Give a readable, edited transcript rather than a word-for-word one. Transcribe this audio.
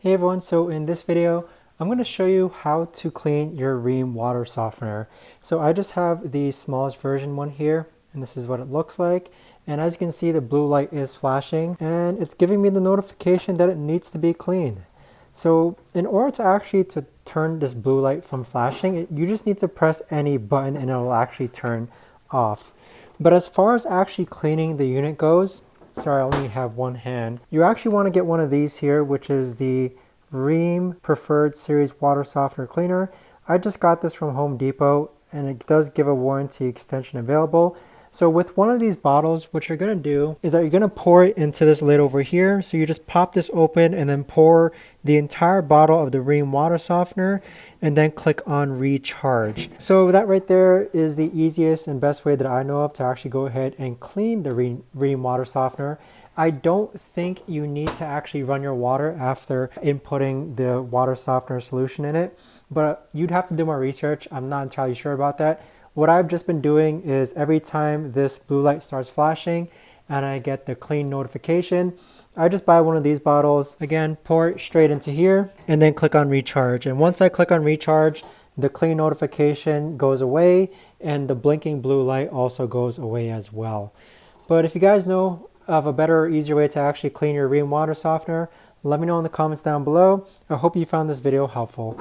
Hey everyone, so in this video, I'm going to show you how to clean your Rheem water softener. So I just have the smallest version one here, and this is what it looks like. And as you can see, the blue light is flashing, and it's giving me the notification that it needs to be cleaned. So in order to actually turn this blue light from flashing, you just need to press any button and it will actually turn off. But as far as actually cleaning the unit goes, sorry, I only have one hand. You actually want to get one of these here, which is the Rheem Preferred Series Water Softener Cleaner. I just got this from Home Depot, and it does give a warranty extension available. So with one of these bottles, what you're going to do is that you're going to pour it into this lid over here. So you just pop this open and then pour the entire bottle of the Rheem water softener and then click on recharge. So that right there is the easiest and best way that I know of to actually go ahead and clean the Rheem water softener. I don't think you need to actually run your water after inputting the water softener solution in it, but you'd have to do more research. I'm not entirely sure about that. What I've just been doing is every time this blue light starts flashing and I get the clean notification, I just buy one of these bottles, again, pour it straight into here and then click on recharge. And once I click on recharge, the clean notification goes away and the blinking blue light also goes away as well. But if you guys know of a better or easier way to actually clean your Rheem water softener, let me know in the comments down below. I hope you found this video helpful.